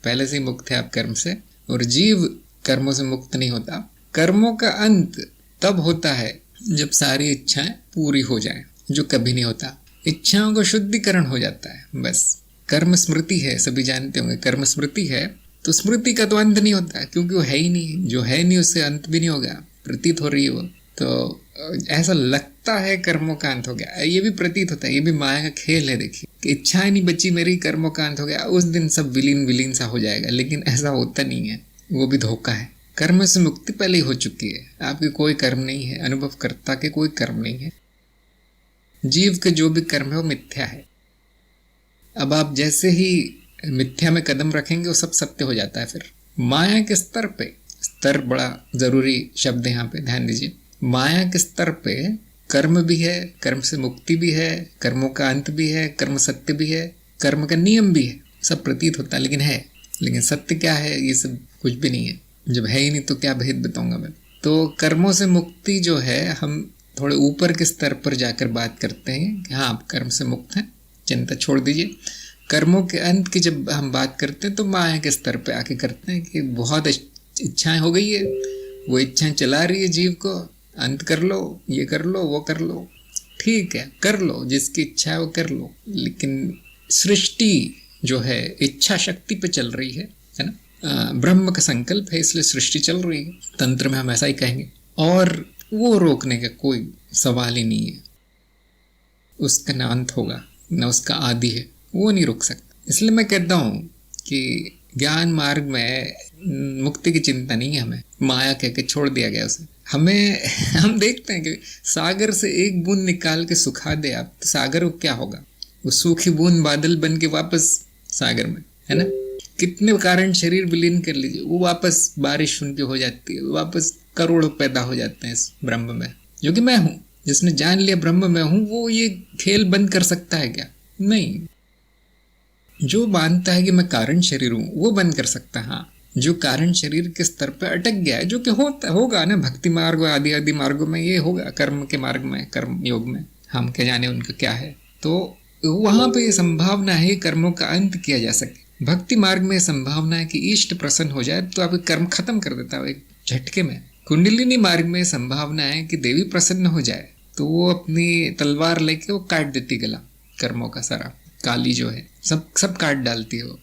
पहले से ही मुक्त है आप कर्म से, और जीव कर्मों से मुक्त नहीं होता। कर्मों का अंत तब होता है जब सारी इच्छाएं पूरी हो जाएं, जो कभी नहीं होता। इच्छाओं का शुद्धिकरण हो जाता है, बस। कर्म स्मृति है, सभी जानते होंगे कर्म स्मृति है, तो स्मृति का तो अंत नहीं होता, क्योंकि वो है ही नहीं। जो है नहीं उससे अंत भी नहीं होगा, प्रतीत हो रही है वो। तो ऐसा लगता है कर्मों का अंत हो गया, ये भी प्रतीत होता है, ये भी माया का खेल है। देखिए कि इच्छाएं नहीं बची मेरी, कर्मों का अंत हो गया, उस दिन सब विलीन विलीन सा हो जाएगा, लेकिन ऐसा होता नहीं है, वो भी धोखा है। कर्म से मुक्ति पहले ही हो चुकी है, आपके कोई कर्म नहीं है, अनुभवकर्ता के कोई कर्म नहीं है। जीव के जो भी कर्म है वो मिथ्या है। अब आप जैसे ही मिथ्या में कदम रखेंगे वो सब सत्य हो जाता है। फिर माया के स्तर पे, स्तर बड़ा जरूरी शब्द है यहाँ पे, ध्यान दीजिए। माया के स्तर पे कर्म भी है, कर्म से मुक्ति भी है, कर्मों का अंत भी है, कर्म सत्य भी है, कर्म का नियम भी है, सब प्रतीत होता है, लेकिन है। लेकिन सत्य क्या है, ये सब कुछ भी नहीं है। जब है ही नहीं तो क्या भेद बताऊंगा मैं। तो कर्मों से मुक्ति जो है, हम थोड़े ऊपर के स्तर पर जाकर बात करते हैं कि हाँ आप कर्म से मुक्त हैं, चिंता छोड़ दीजिए। कर्मों के अंत की जब हम बात करते हैं तो माया के स्तर पे आके करते हैं कि बहुत इच्छाएं हो गई है, वो इच्छाएं चला रही है जीव को, अंत कर लो, ये कर लो, वो कर लो, ठीक है कर लो, जिसकी इच्छा है वो कर लो। लेकिन सृष्टि जो है इच्छा शक्ति पे चल रही है ना। ब्रह्म का संकल्प है, इसलिए सृष्टि चल रही है। तंत्र में हम ऐसा ही कहेंगे, और वो रोकने का कोई सवाल ही नहीं है। उसका ना अंत होगा ना उसका आदि है, वो नहीं रुक सकता। इसलिए मैं कहता हूँ कि ज्ञान मार्ग में मुक्ति की चिंता नहीं है, हमें माया कह के छोड़ दिया गया उसे। हमें हम देखते हैं कि सागर से एक बूंद निकाल के सुखा दे आप, तो सागर को क्या होगा? वो सूखी बूंद बादल बन के वापस सागर में, है ना। कितने कारण शरीर विलीन कर लीजिए, वो वापस बारिश उनकी हो जाती है, वापस करोड़ों पैदा हो जाते हैं इस ब्रह्म में, जो कि मैं हूँ। जिसने जान लिया ब्रह्म में हूँ, वो ये खेल बंद कर सकता है क्या? नहीं। जो मानता है कि मैं कारण शरीर हूँ वो बंद कर सकता है। हाँ, जो कारण शरीर के स्तर पर अटक गया है, जो कि होगा ना भक्ति मार्ग आदि आदि मार्गों में, ये होगा कर्म के मार्ग में, कर्म योग में, हम क्या जाने उनका क्या है। तो वहां पे ये संभावना है कर्मों का अंत किया जा सके। भक्ति मार्ग में संभावना है कि इष्ट प्रसन्न हो जाए तो आपके कर्म खत्म कर देता है एक झटके में। कुंडलिनी मार्ग में संभावना है कि देवी प्रसन्न हो जाए तो वो अपनी तलवार लेके वो काट देती गला कर्मों का सारा। काली जो है सब काट डालती है, वो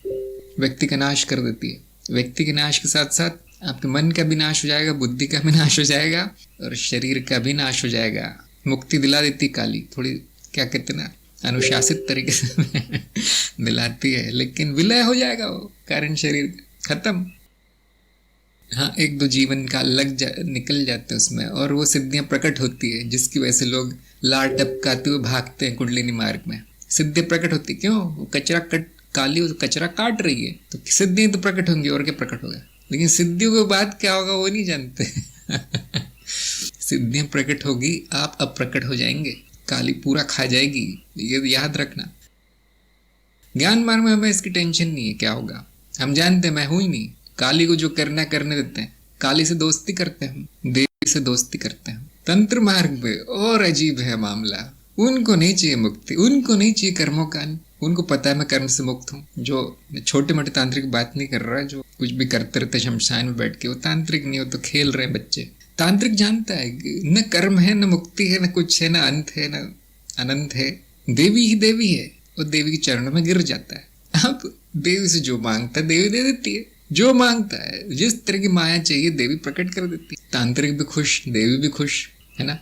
व्यक्ति का नाश कर देती है। व्यक्ति के नाश के साथ साथ आपके मन का भी नाश हो जाएगा, बुद्धि का भी नाश हो जाएगा, और शरीर का भी नाश हो जाएगा। मुक्ति दिला देती काली, थोड़ी क्या कहते ना, अनुशासित तरीके से दिलाती है, लेकिन विलय हो जाएगा वो कारण शरीर खत्म। हाँ, एक दो जीवन का निकल जाते हैं उसमें, और वो सिद्धियां प्रकट होती है, जिसकी वजह से लोग लार टपकाते हुए भागते हैं कुंडलिनी मार्ग में। सिद्धियां प्रकट होती, क्यों? वो काली कचरा काट रही है, तो सिद्धियां तो प्रकट होंगी, और क्या प्रकट होगा। लेकिन सिद्धियों के बाद क्या होगा वो नहीं जानते। सिद्धियां प्रकट होगी, आप अप्रकट हो जाएंगे, काली पूरा खा जाएगी, ये याद रखना। ज्ञान मार्ग में हमें इसकी टेंशन नहीं है क्या होगा, हम जानते हैं मैं हूं ही नहीं। काली को जो करना करने देते हैं, काली से दोस्ती करते हैं, देवी से दोस्ती करते हैं। तंत्र मार्ग में और अजीब है मामला, उनको नहीं चाहिए मुक्ति, उनको नहीं चाहिए कर्मों का, उनको पता है मैं कर्म से मुक्त हूँ। जो छोटे मोटे तांत्रिक बात नहीं कर रहा है, जो कुछ भी करते रहते शमशान में बैठ के, वो तांत्रिक नहीं हो तो खेल रहे हैं बच्चे। तांत्रिक जानता है कि न कर्म है, न मुक्ति है, न कुछ है, न अंत है, न अनंत है। देवी ही देवी है, वो देवी के चरणों में गिर जाता है। अब देवी से जो मांगता है देवी दे देती है, जो मांगता है, जिस तरह की माया चाहिए देवी प्रकट कर देती है। तांत्रिक भी खुश, देवी भी खुश, है ना।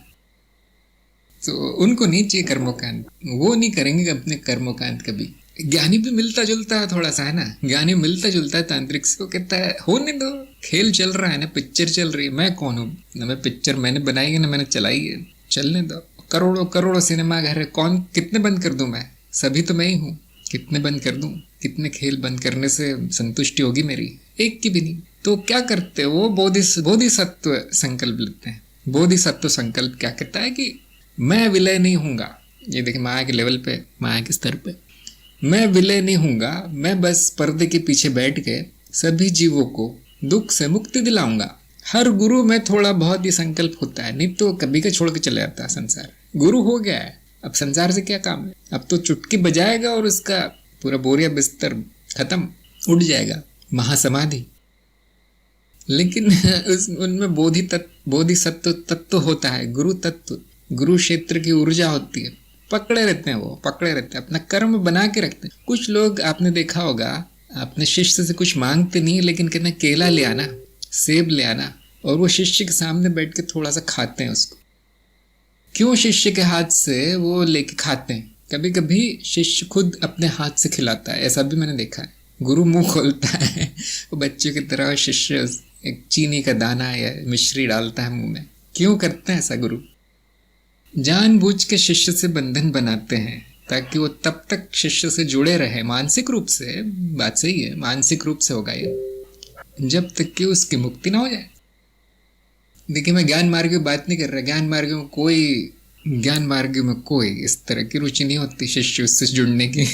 तो उनको नहीं चाहिए कर्मों का अंत, वो नहीं करेंगे अपने कर्मों का अंत कभी। ज्ञानी भी मिलता जुलता है थोड़ा सा, है ना। ज्ञानी मिलता जुलता है तांत्रिक से, वो कहता है होने दो, खेल चल रहा है ना, पिक्चर चल रही है, मैं कौन हूँ ना, मैं पिक्चर मैंने बनाई है ना, मैंने चलाई है, चलने दो। करोड़ों करोड़ों सिनेमा घर है, कौन कितने बंद कर दूं मैं? सभी तो मैं ही हूँ, कितने बंद कर दूं? कितने खेल बंद करने से संतुष्टि होगी मेरी? एक की भी नहीं। तो क्या करते हैं वो? बोधिसत्व संकल्प लेते हैं। बोधिसत्व संकल्प क्या कहता है कि मैं विलय नहीं हूंगा। ये देखिए माया के लेवल पे, माया के स्तर पे, मैं विलय नहीं हूंगा, मैं बस पर्दे के पीछे बैठ के सभी जीवों को दुख से मुक्ति दिलाऊंगा। हर गुरु में थोड़ा बहुत ये संकल्प होता है, नहीं तो कभी का छोड़ के चले जाता है संसार। गुरु हो गया है, अब संसार से क्या काम है? अब तो चुटकी बजाएगा और उसका पूरा बोरिया बिस्तर खत्म, उड़ जाएगा। महासमाधि। लेकिन उनमें बोधिसत्व तत्व होता है, गुरु तत्व, गुरु क्षेत्र की ऊर्जा होती है। पकड़े रहते हैं, वो पकड़े रहते हैं, अपना कर्म बना के रखते हैं। कुछ लोग आपने देखा होगा, अपने शिष्य से कुछ मांगते नहीं, लेकिन कहते हैं केला ले आना, सेब ले आना, और वो शिष्य के सामने बैठ के थोड़ा सा खाते हैं उसको। क्यों शिष्य के हाथ से वो लेके खाते हैं? कभी कभी शिष्य खुद अपने हाथ से खिलाता है, ऐसा भी मैंने देखा है। गुरु मुंह खोलता है, वो बच्चे की तरह शिष्य एक चीनी का दाना या मिश्री डालता है मुंह में। क्यों करते हैं ऐसा गुरु? जानबूझ के शिष्य से बंधन बनाते हैं ताकि वो तब तक शिष्य से जुड़े रहे मानसिक रूप से। बात सही है, मानसिक रूप से होगा ये, जब तक कि उसकी मुक्ति ना हो जाए। देखिए, मैं ज्ञान मार्ग की बात नहीं कर रहा। ज्ञान मार्ग में कोई इस तरह की रुचि नहीं होती शिष्य उससे जुड़ने की।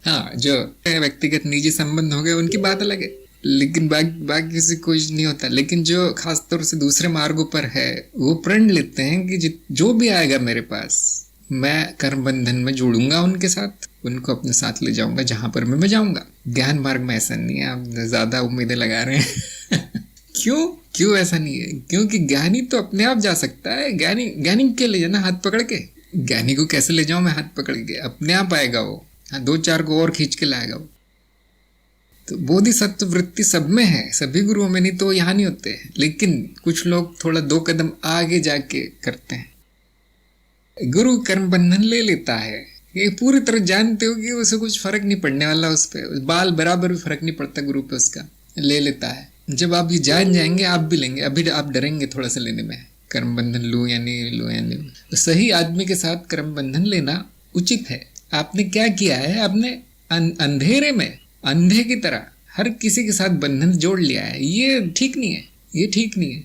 हाँ, जो व्यक्तिगत निजी संबंध हो गए उनकी बात अलग है, लेकिन बाकी किसी कुछ नहीं होता। लेकिन जो खासतौर से दूसरे मार्गों पर है, वो प्रण लेते हैं कि जो भी आएगा मेरे पास, मैं कर्म बंधन में जुड़ूंगा उनके साथ, उनको अपने साथ ले जाऊंगा जहां पर मैं जाऊंगा। ज्ञान मार्ग में ऐसा नहीं है, आप ज्यादा उम्मीदें लगा रहे हैं। क्यों ऐसा नहीं है? क्योंकि ज्ञानी तो अपने आप जा सकता है। ज्ञानी के ले जाना हाथ पकड़ के? ज्ञानी को कैसे ले जाऊं मैं हाथ पकड़ के? अपने आप आएगा वो। हाँ, 2-4 को और खींच के लाएगा वो। तो बोधिसत्व वृत्ति सब में है, सभी गुरुओं में, नहीं तो यहाँ नहीं होते। लेकिन कुछ लोग थोड़ा 2 कदम आगे जाके करते हैं। गुरु कर्म बंधन ले लेता है, ये पूरी तरह जानते हो कि उसे कुछ फर्क नहीं पड़ने वाला, उस पर बाल बराबर भी फर्क नहीं पड़ता गुरु पे उसका, ले लेता है। जब आप ये जान जाएंगे आप भी लेंगे। अभी आप डरेंगे थोड़ा सा लेने में, कर्म बंधन लूं या नहीं। तो सही आदमी के साथ कर्म बंधन लेना उचित है। आपने क्या किया है? आपने अंधेरे में अंधे की तरह हर किसी के साथ बंधन जोड़ लिया है। ये ठीक नहीं है।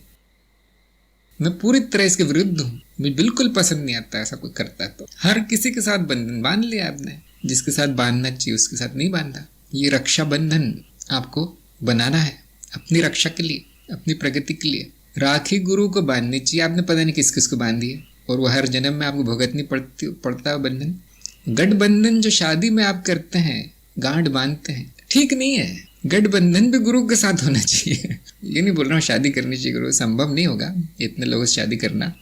मैं पूरी तरह इसके विरुद्ध हूँ। मुझे बिल्कुल पसंद नहीं आता ऐसा कोई करता है। तो हर किसी के साथ बंधन बांध लिया आपने, जिसके साथ बांधना चाहिए उसके साथ नहीं बांधा। ये रक्षा बंधन आपको बनाना है अपनी रक्षा के लिए, अपनी प्रगति के लिए। राखी गुरु को बांधनी चाहिए, आपने पता नहीं किस किस को बांधी है, और वो हर जन्म में आपको भुगतनी पड़ता है बंधन। गठबंधन जो शादी में आप करते हैं, गांठ बांधते हैं, ठीक नहीं है। गठबंधन भी गुरु के साथ होना चाहिए। ये नहीं बोल रहा हूँ शादी करनी चाहिए गुरु, संभव नहीं होगा इतने लोगों से शादी करना।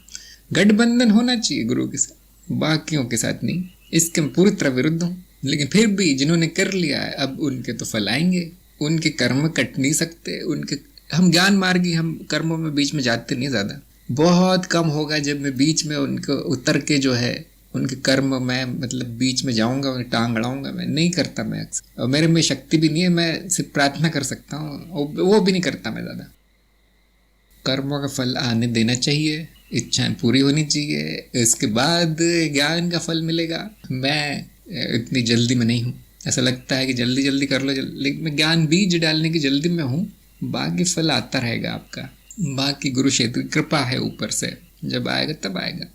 गठबंधन होना चाहिए गुरु के साथ, बाकियों के साथ नहीं। इसके मैं पूरी तरह विरुद्ध हूँ। लेकिन फिर भी जिन्होंने कर लिया है, अब उनके तो फल आएंगे। उनके कर्म कट नहीं सकते उनके। हम ज्ञान मार्गी, हम कर्मों में बीच में जाते नहीं ज़्यादा। बहुत कम होगा जब मैं बीच में उनको उतर के जो है उनके कर्म में मतलब बीच में जाऊंगा, उन्हें टांग अड़ाऊंगा। मैं नहीं करता, मैं अक्सर, और मेरे में शक्ति भी नहीं है। मैं सिर्फ प्रार्थना कर सकता हूँ, वो भी नहीं करता मैं ज़्यादा। कर्मों का फल आने देना चाहिए, इच्छाएं पूरी होनी चाहिए, इसके बाद ज्ञान का फल मिलेगा। मैं इतनी जल्दी में नहीं हूँ। ऐसा लगता है कि जल्दी जल्दी कर लो, लेकिन मैं ज्ञान बीज डालने की जल्दी में हूँ। बाकी फल आता रहेगा आपका। बाकी गुरु क्षेत्र की कृपा है ऊपर से, जब आएगा तब आएगा।